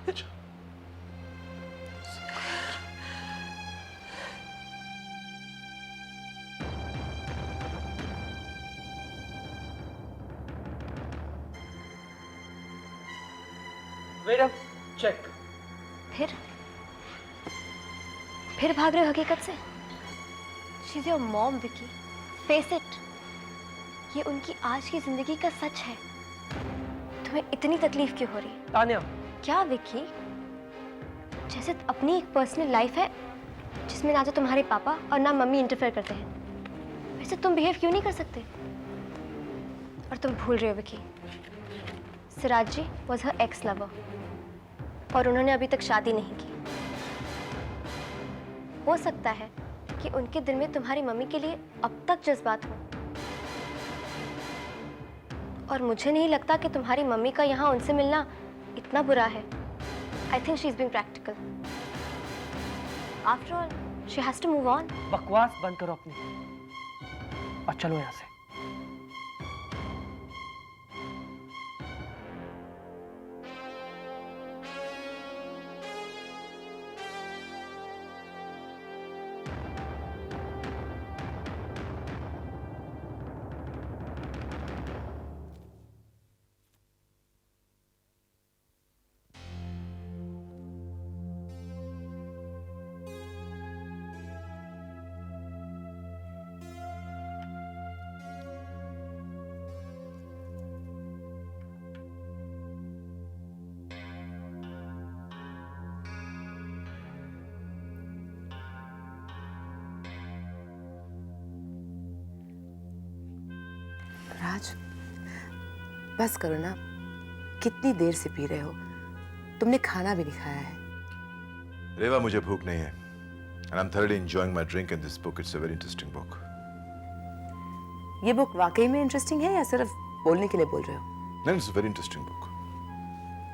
Wait up, check. फिर भाग रहे हो हकीकत से? She is your mom Vicky, face it. ये उनकी आज की जिंदगी का सच है। तुम्हें इतनी तकलीफ क्यों हो रही है? तान्या, क्या विकी? जैसे अपनी एक पर्सनल लाइफ है जिसमें ना तो तुम्हारे पापा और ना मम्मी इंटरफेयर करते हैं, वैसे तुम बिहेव क्यों नहीं कर सकते? और तुम भूल रहे हो विकी, सिराज जी वॉज हर एक्स लवर और उन्होंने अभी तक शादी नहीं की। हो सकता है कि उनके दिल में तुम्हारी मम्मी के लिए अब तक जज्बात हो, और मुझे नहीं लगता कि तुम्हारी मम्मी का यहाँ उनसे मिलना इतना बुरा है। I think she is being practical. After all she has to move on. बकवास बंद करो अपनी और चलो यहाँ से। राज, बस करो ना। कितनी देर से पी रहे हो? तुमने खाना भी नहीं खाया है। रेवा, मुझे भूख नहीं है। And I'm thoroughly enjoying my drink in this book. It's a very interesting book. ये बुक वाकई में इंटरेस्टिंग है या सिर्फ बोलने के लिए बोल रहे हो? No, it's a very interesting book.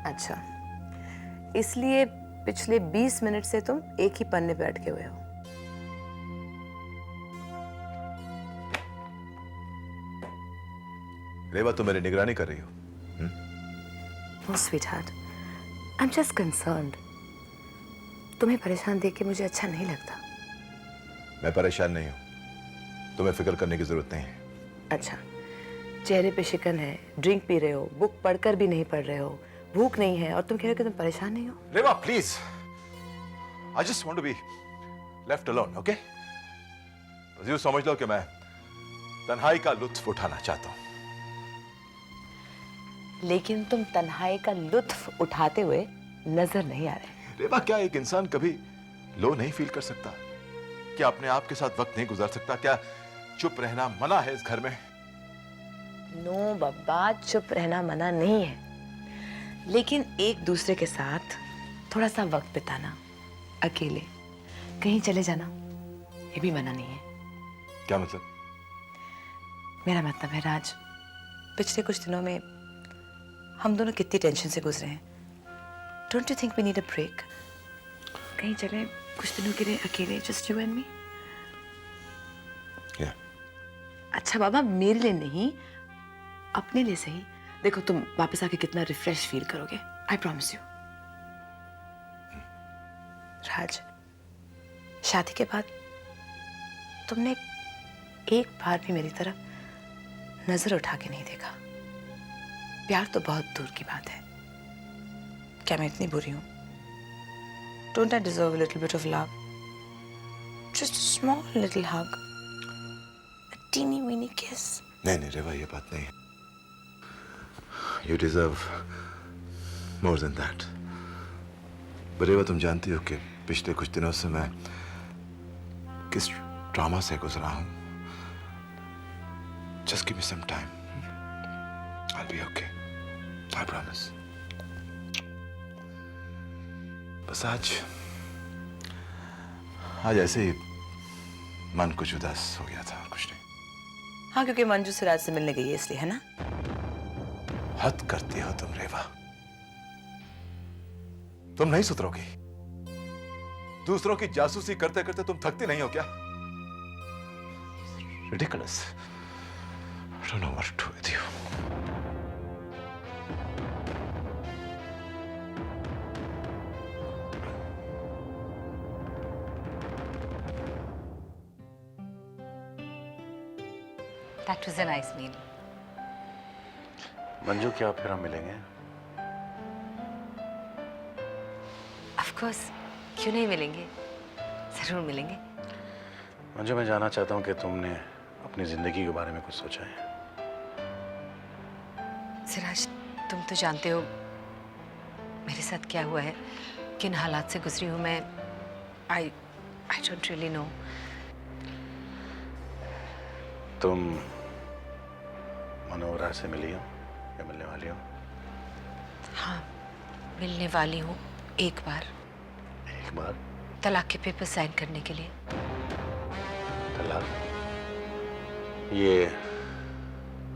अच्छा, इसलिए पिछले 20 मिनट से तुम एक ही पन्ने पे अटके हुए हो। रेवा, तुम मेरी निगरानी कर रही हो? No, sweetheart, I'm just concerned. तुम्हें परेशान देख के मुझे अच्छा नहीं लगता। मैं परेशान नहीं हूं। तुम्हें फिक्र करने की जरूरत नहीं है। अच्छा, चेहरे पे शिकन है, ड्रिंक पी रहे हो, बुक पढ़कर भी नहीं पढ़ रहे हो, भूख नहीं है और तुम कह रहे हो कि तुम परेशान नहीं हो। रेवा, please, I just want to be left alone, okay? बस यूं समझ लो कि मैं तन्हाई का लुत्फ उठाना चाहता हूं। लेकिन तुम तन्हाई का लुत्फ उठाते हुए नजर नहीं आ रहे। रेवा, क्या एक इंसान कभी लो नहीं फील कर सकता? क्या अपने आप के साथ वक्त नहीं गुजार सकता? क्या चुप रहना मना है इस घर में? नो बाबा, चुप रहना मना नहीं है, लेकिन एक दूसरे के साथ थोड़ा सा वक्त बिताना, अकेले कहीं चले जाना, ये भी मना नहीं है। क्या मतलब? मेरा मतलब है राज, पिछले कुछ दिनों में हम दोनों कितनी टेंशन से गुजरे हैं। Don't you think we need a break? कहीं चले कुछ दिनों के लिए अकेले, जस्ट यू एंड मी। अच्छा बाबा, मेरे लिए नहीं, अपने लिए सही। देखो, तुम वापस आके कितना रिफ्रेश फील करोगे, आई प्रॉमिस यू। राज, शादी के बाद तुमने एक बार भी मेरी तरफ नजर उठा के नहीं देखा। प्यार तो बहुत दूर की बात है। क्या मैं इतनी बुरी हूं? Don't I deserve a little bit of love? Just a small little hug, a teeny weeny kiss. नहीं नहीं रेवा, ये बात नहीं है। You deserve more than that. पर रेवा, तुम जानती हो कि पिछले कुछ दिनों से मैं किस ड्रामा से गुजरा हूं। Just give me some time. I'll be okay. I promise. बस आज ऐसे ही मन कुछ उदास हो गया था, कुछ नहीं। हाँ, क्योंकि मंजू सिराज से मिलने गई है इसलिए, है ना? हद करती हो तुम रेवा। तुम नहीं सुधरोगी। दूसरों की जासूसी करते करते तुम थकती नहीं हो क्या? Ridiculous. I don't know what to do with you. That was a nice meal. Manju, क्या फिर हम मिलेंगे? Of course, क्यों नहीं मिलेंगे? जरूर मिलेंगे। मंजू, मैं जानना चाहता हूँ कि तुमने अपनी जिंदगी के बारे में कुछ सोचा है? सिराज, तुम तो जानते हो मेरे साथ क्या हुआ है, किन हालात से गुजरी हूँ मैं। I don't really know. तुम मनोहरा से मिली हो या मिलने वाली हो? हाँ, मिलने वाली हूँ एक बार, एक बार? तलाक के पेपर साइन करने के लिए। तलाक? ये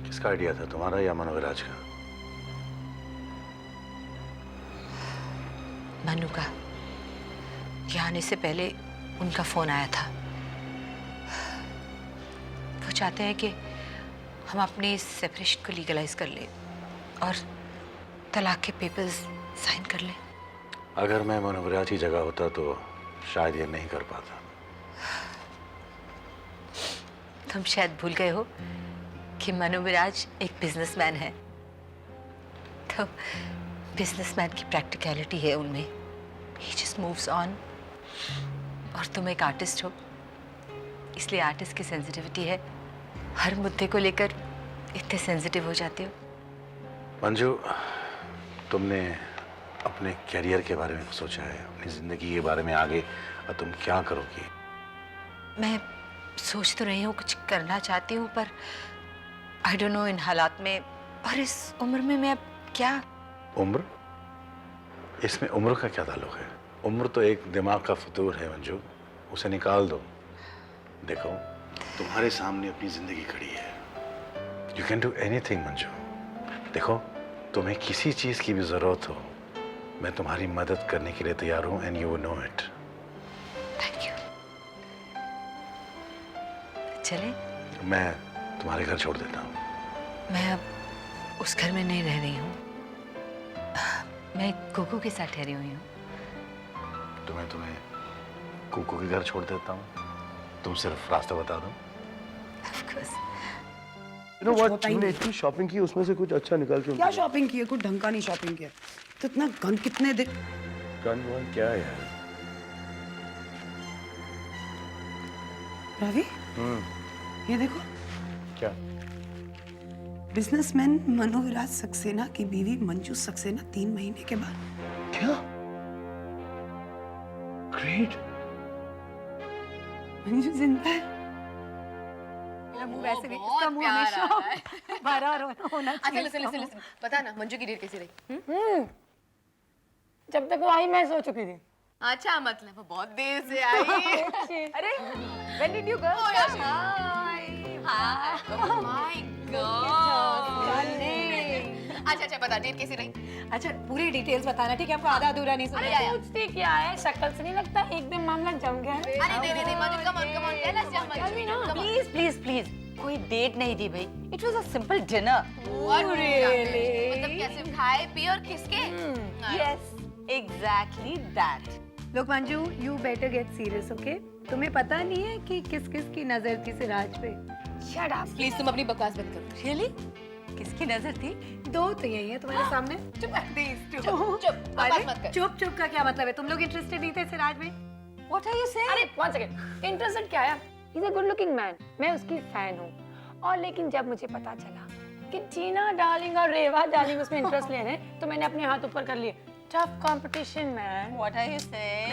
किसका आइडिया था, तुम्हारा या मनोहराज का? मनु का। यहाँ आने से पहले उनका फोन आया था। वो चाहते हैं कि हम अपने सेपरेशन को लीगलाइज कर लें और तलाक के पेपर्स साइन कर लें। अगर मैं मनोहराज की जगह होता तो शायद ये नहीं कर पाता। तुम शायद भूल गए हो कि मनोहराज एक बिजनेसमैन है, तो बिजनेसमैन की प्रैक्टिकलिटी है उनमें। He just moves on। और तुम एक आर्टिस्ट हो, इसलिए आर्टिस्ट की सेंसिटिविटी है, हर मुद्दे को लेकर इतने सेंसिटिव हो जाते हो। मंजू, तुमने अपने करियर के बारे में सोचा है, अपनी जिंदगी के बारे में आगे और तुम क्या करोगी? मैं सोच तो रही हूँ, कुछ करना चाहती हूँ, पर आई डोंट नो इन हालात में और इस उम्र में मैं अब क्या। उम्र? इसमें उम्र का क्या ताल्लुक है? उम्र तो एक दिमाग का फतूर है मंजू, उसे निकाल दो। देखो, तुम्हारे सामने अपनी जिंदगी खड़ी है। You can do anything Manju. देखो, तुम्हें किसी चीज की भी जरूरत हो, मैं तुम्हारी मदद करने के लिए तैयार हूं, and you know it. Thank you. चले? मैं तुम्हारे घर छोड़ देता हूँ। मैं अब उस घर में नहीं रह रही हूँ, मैं कुकू के साथ ठहरी हुई हूँ। तो मैं तुम्हें कुकू के घर छोड़ देता हूँ, तुम सिर्फ रास्ता बता दो। Of course। You know what? तुमने इतनी शॉपिंग की, उसमें से कुछ अच्छा निकाल के क्या शॉपिंग की है? कुछ ढंग का नहीं शॉपिंग किया। तो इतना गन कितने दिन? गन वन क्या है यार? रवि, ये देखो, क्या? बिजनेसमैन मनोविराज सक्सेना की बीवी मंजू सक्सेना 3 महीने के बाद। क्या? ग्रेट। मंजू जिंदा है। वैसे भी इसका मुंह हमेशा भरा होना अच्छा लिसन पता ना मंजू की डेट कैसी रही? जब तक वो आई मैं सो चुकी थी। अच्छा, मतलब वो बहुत देर से आई। अरे when did you go? Oh my God। अच्छा बता, डेट कैसी रही? अच्छा पूरी डिटेल्स बताना, ठीक है? आपको आधा अधूरा नहीं सुना। अरे पूछती क्या है, शक्ल से नहीं लगता एकदम मामला जम गया है। अरे नहीं Manju, come on tell us यार मंजू। प्लीज प्लीज प्लीज, कोई डेट नहीं थी भाई, it was a simple dinner. What really? मतलब कैसे खाए पिए और किसके? Yes, exactly that. Look Manju, you better get serious, okay? तुम्हें पता नहीं है कि किस किस की नजर थी सिराज पे। Shut up। प्लीज तुम अपनी बकवास बंद करो। रियली? किसकी नजर थी? 2 तो यही है तुम्हारे सामने। चुप बकवास मत कर। चुप का क्या मतलब है? तुम लोग इंटरेस्टेड नहीं थे सिराज में? What are you saying? अरे वन सेकंड, इंटरेस्टेड क्या है? ही is a good looking man, मैं उसकी फैन हूँ। और लेकिन जब मुझे पता चला कि टीना डार्लिंग और रेवा डार्लिंग उसमें इंटरेस्ट ले रहे हैं, तो मैंने अपने हाथ ऊपर कर लिए। Tough competition man. What are you saying?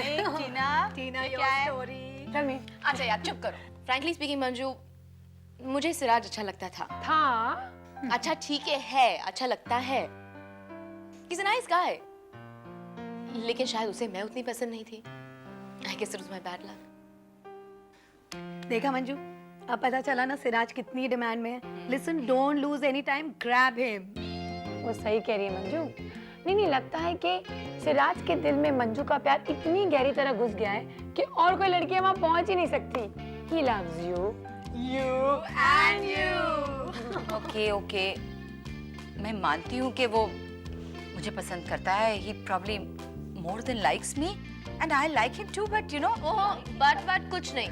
Tina your story। Tell me. अच्छा यार चुप करो। फ्रैंकली स्पीकिंग मंजू, मुझे सिराज अच्छा लगता था। अच्छा ठीक है अच्छा लगता है। He's a nice guy। लेकिन शायद उसे मैं उतनी पसंद नहीं थी। I guess it was my bad luck। देखा मंजू, अब पता चला ना सिराज कितनी डिमांड में है। Listen, don't lose any time, grab him. वो सही कह रही है मंजू। नहीं लगता है कि सिराज के दिल में मंजू का प्यार इतनी गहरी तरह घुस गया है कि और कोई लड़की वहां पहुंच ही नहीं सकती। He loves you, you and you। Okay, मैं मानती हूँ कि वो मुझे पसंद करता है। He probably more than likes me and I like him too, but you know। Oh but कुछ नहीं।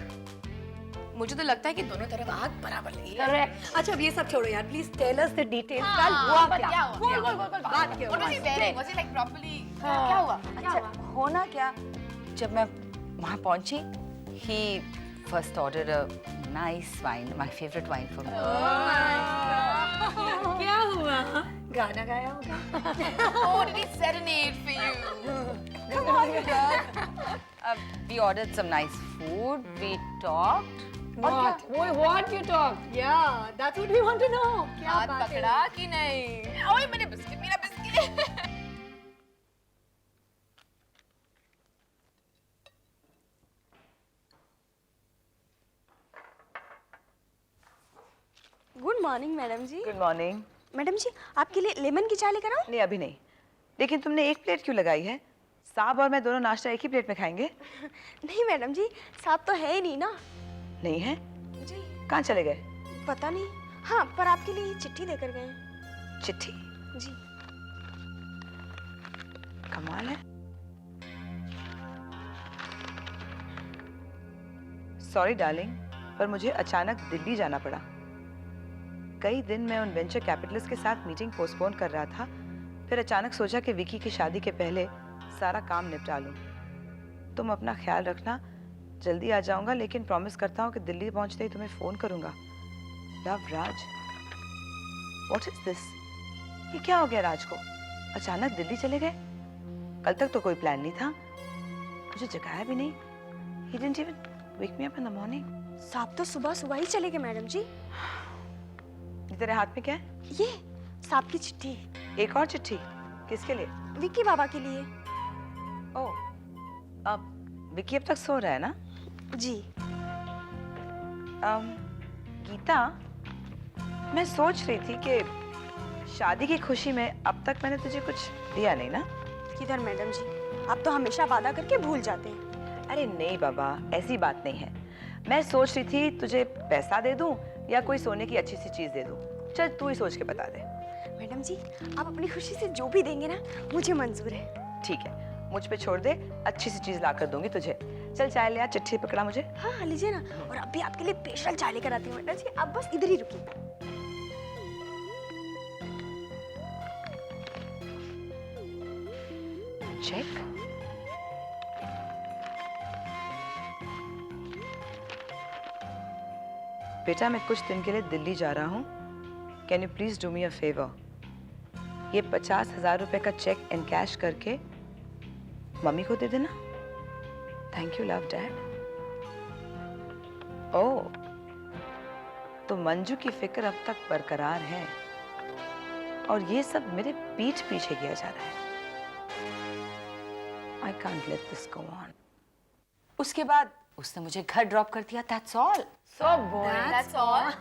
मुझे तो लगता है कि दोनों तरफ आग बराबर लगी है। करेक्ट। अच्छा अब ये सब छोड़ो यार, please tell us the details. हाँ, कल हुआ but क्या? क्या हुआ? बोल बोल बोल बात क्या What was he wearing? Was he like properly? क्या हुआ? अच्छा होना क्या, जब मैं वहाँ पहुँची he first ordered a nice wine, my favorite wine for me. क्या हुआ? गाना गाया होगा। Oh, did he serenade for you? Come on, we ordered some nice food, we talked. What? What you talk? Yeah, that's what we want to know. क्या हाथ बात है? पकड़ा कि नहीं? ओए मैंने बिस्किट, मेरा बिस्किट। गुड मॉर्निंग मैडम जी। Good morning. मैडम जी आपके लिए लेमन की चाय लेकर आऊं? नहीं अभी नहीं, लेकिन तुमने एक प्लेट क्यों लगाई है? साहब और मैं दोनों नाश्ता एक ही प्लेट में खाएंगे? नहीं मैडम जी, साहब तो है ही नहीं ना। नहीं है? जी कहाँ चले गए? पता नहीं। हाँ पर आपके लिए चिट्ठी देकर गए हैं। चिट्ठी? जी। कमाल है। सॉरी डार्लिंग, पर मुझे अचानक दिल्ली जाना पड़ा। कई दिन मैं उन वेंचर कैपिटलिस्ट के साथ मीटिंग पोस्टपोन कर रहा था, फिर अचानक सोचा कि विकी की शादी के पहले सारा काम निपटा लूं। तुम अपना ख्याल रखना, जल्दी आ जाऊंगा, लेकिन प्रॉमिस करता हूँ कि दिल्ली पहुंचते ही तुम्हें फोन करूंगा। Love Raj. What is this? ये क्या हो गया राज को? अचानक दिल्ली चले गए? कल तक तो कोई प्लान नहीं था, मुझे जगाया भी नहीं। He didn't even wake me up in the morning. साहब तो सुबह सुबह ही चले गए मैडम जी। ये तेरे हाथ में क्या है? ये साहब की चिट्ठी। एक और चिट्ठी? किसके लिए? विक्की बाबा के लिए। ओह, अब विकी अब तक सो रहा है ना? जी। गीता, मैं सोच रही थी कि शादी की खुशी में अब तक मैंने तुझे कुछ दिया नहीं ना? किधर मैडम जी, आप तो हमेशा वादा करके भूल जाते हैं। अरे नहीं बाबा, ऐसी बात नहीं है। मैं सोच रही थी तुझे पैसा दे दूं या कोई सोने की अच्छी सी चीज दे दूं। चल तू ही सोच के बता दे। मैडम जी आप अपनी खुशी से जो भी देंगे ना मुझे मंजूर है। ठीक है, मुझ पे छोड़ दे, अच्छी सी चीज ला कर दूंगी तुझे। चल चाय ले आ, चिट्ठी पकड़ा मुझे। हाँ हाँ लीजिए ना, और अभी आपके लिए स्पेशल चाय लेकर आती हूँ मैडम जी, आप बस इधर ही रुकिए। चेक। बेटा मैं कुछ दिन के लिए दिल्ली जा रहा हूँ, can you please do me a favour? ये 50,000 रुपए का चेक इन कैश करके मम्मी को दे देना। Thank you love dad. Oh, तो मंजू की फिक्र अब तक बरकरार है और ये सब मेरे पीठ पीछे किया जा रहा है। I can't let this go on. उसके बाद उसने मुझे घर ड्रॉप कर दिया, that's all. So boring. That's all.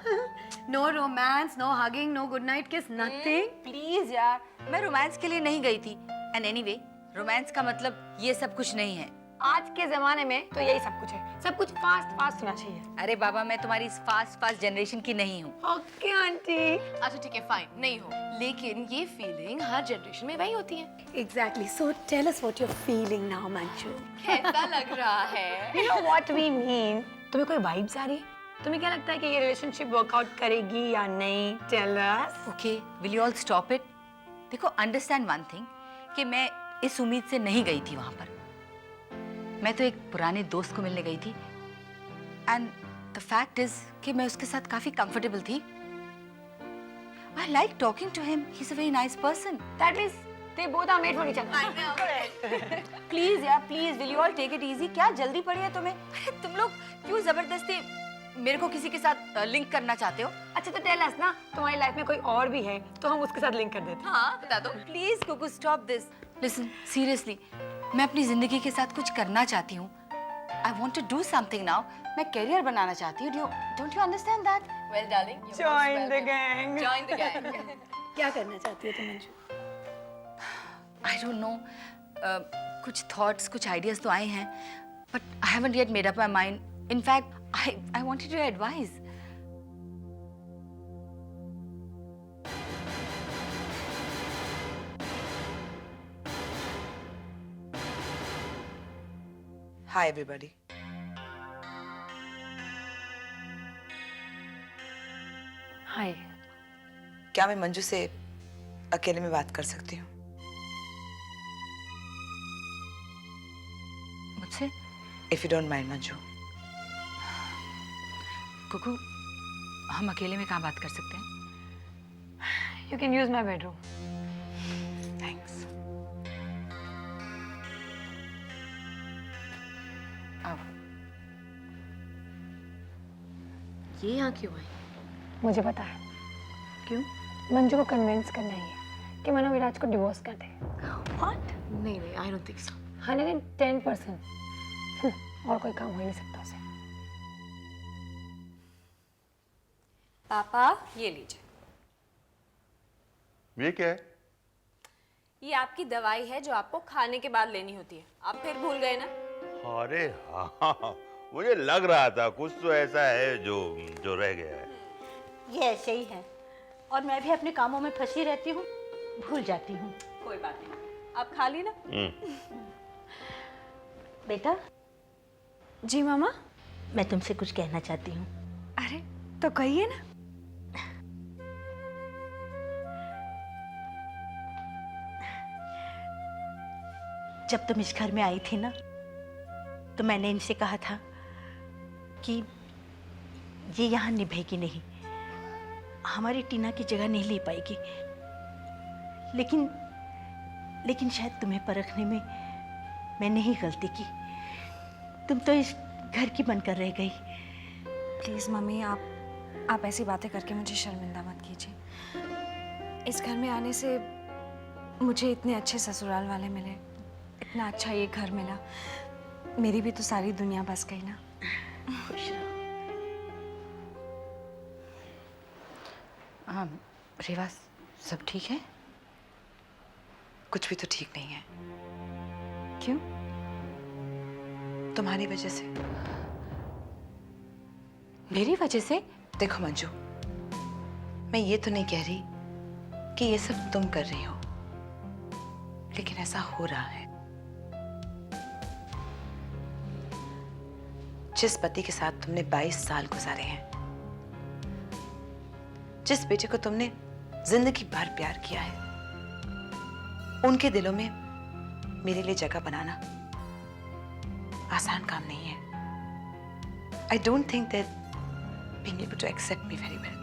No romance, no hugging, no good night kiss, nothing. Please यार, मैं रोमांस के लिए नहीं गई थी। एंड एनीवे, रोमांस का मतलब ये सब कुछ नहीं है। आज के जमाने में तो यही सब कुछ है, सब कुछ फास्ट फास्ट होना चाहिए। अरे बाबा, मैं तुम्हारी इस फास्ट जनरेशन की नहीं हूँ। Okay aunty. अच्छा ठीक है, फाइन, नहीं हो, लेकिन ये फीलिंग हर जनरेशन में वही होती है। Exactly. So tell us what you're feeling now, Manju. कैसा लग रहा है? You know what we mean? तुम्हें कोई वाइब्स आ रही है? तुम्हें क्या लगता है कि ये रिलेशनशिप वर्कआउट करेगी या नहीं? Tell us. Okay, will you all stop it? देखो, अंडरस्टैंड वन थिंग कि मैं इस उम्मीद से नहीं गई थी वहां पर। मैं तो एक पुराने दोस्त को मिलने गई थी एंड द फैक्ट इज कि मैं उसके साथ काफी कंफर्टेबल थी। I like talking to him, he is a very nice person. That means they both are made for each other. Please यार, please will you all take it easy? क्या जल्दी पड़ी है तुम्हें? अरे तुम लोग क्यों जबरदस्ती मेरे को किसी के साथ लिंक करना चाहते हो? अच्छा तो टेल अस ना, तुम्हारी लाइफ में कोई और भी है तो हम उसके साथ लिंक कर देते हैं। हाँ बता दो। Please Kuku stop this. Listen seriously, मैं अपनी जिंदगी के साथ कुछ करना चाहती हूँ। I want to do something now. मैं करियर बनाना चाहती हूँ। Don't you understand that? Well, darling, you're most Join the welcome. gang. Join the gang. क्या करना चाहती हो तुम मंजू? आई डोंट नो, कुछ थॉट्स, कुछ आइडियाज तो आए हैं, but I haven't yet made up my mind. In fact I wanted your advice. Hi everybody. Hi. क्या मैं मंजू से अकेले में बात कर सकती हूँ? मुझसे? If you don't mind Manju. Kuku, हम अकेले में कहाँ बात कर सकते हैं? You can use my bedroom. Thanks. आओ। ये यहाँ क्यों है? मुझे पता है क्यों? मंजू को कन्विंस करना ही है कि मनो विराज को डिवोर्स कर दे। What? नहीं नहीं, आई डोंट थिंक सो। 110%। और कोई काम हो ही नहीं सकता उसे। पापा ये लीजिए। ये क्या है? ये आपकी दवाई है जो आपको खाने के बाद लेनी होती है। आप फिर भूल गए ना? अरे हाँ, मुझे लग रहा था कुछ तो ऐसा है जो जो रह गया है। ये ऐसे ही है और मैं भी अपने कामों में फंसी रहती हूँ, भूल जाती हूँ। कोई बात नहीं, आप खा ली ना? बेटा, जी मामा। मैं तुमसे कुछ कहना चाहती हूँ। अरे तो कहिए ना। जब तुम इस घर में आई थी ना, तो मैंने इनसे कहा था कि ये यहाँ निभेगी नहीं, हमारी टीना की जगह नहीं ले पाएगी। लेकिन शायद तुम्हें परखने में मैंने ही गलती की। तुम तो इस घर की बनकर रह गई। प्लीज़ मम्मी, आप ऐसी बातें करके मुझे शर्मिंदा मत कीजिए। इस घर में आने से मुझे इतने अच्छे ससुराल वाले मिले, इतना अच्छा ये घर मिला, मेरी भी तो सारी दुनिया बस गई ना। खुश रहो। हाँ रेवा, सब ठीक है? कुछ भी तो ठीक नहीं है। क्यों? तुम्हारी वजह से। मेरी वजह से? देखो मंजू, मैं ये तो नहीं कह रही कि ये सब तुम कर रही हो, लेकिन ऐसा हो रहा है। जिस पति के साथ तुमने 22 साल गुजारे हैं, जिस बेटे को तुमने जिंदगी भर प्यार किया है, उनके दिलों में मेरे लिए जगह बनाना आसान काम नहीं है। I don't think that being able to accept me very well.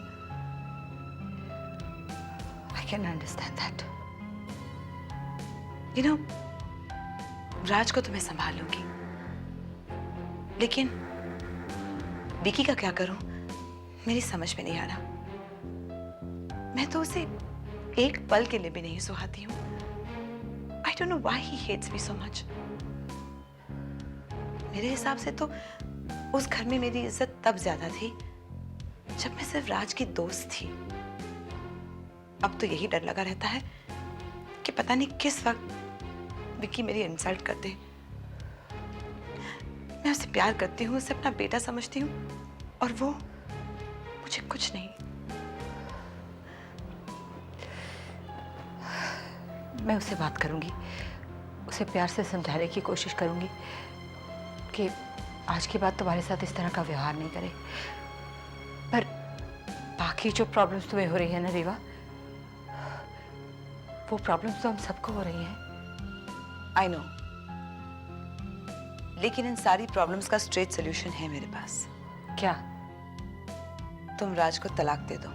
I can understand that. You know, राज को तो मैं संभाल लूंगी, लेकिन विकी का क्या करूं, मेरी समझ में नहीं आ रहा। मैं तो उसे एक पल के लिए भी नहीं सुहाती हूँ। I don't know why he hates me so much. मेरे हिसाब से तो उस घर में मेरी इज्जत तब ज्यादा थी जब मैं सिर्फ राज की दोस्त थी। अब तो यही डर लगा रहता है कि पता नहीं किस वक्त विक्की मेरी इंसल्ट कर दे। मैं उसे प्यार करती हूँ, उसे अपना बेटा समझती हूँ, और वो मुझे कुछ नहीं। मैं उससे बात करूंगी, उसे प्यार से समझाने की कोशिश करूंगी कि आज के बाद तुम्हारे साथ इस तरह का व्यवहार नहीं करे। पर बाकी जो प्रॉब्लम्स तुम्हें हो रही है ना रेवा, वो प्रॉब्लम्स तो हम सबको हो रही हैं। I know, लेकिन इन सारी प्रॉब्लम्स का स्ट्रेट सोल्यूशन है मेरे पास। क्या? तुम राज को तलाक दे दो।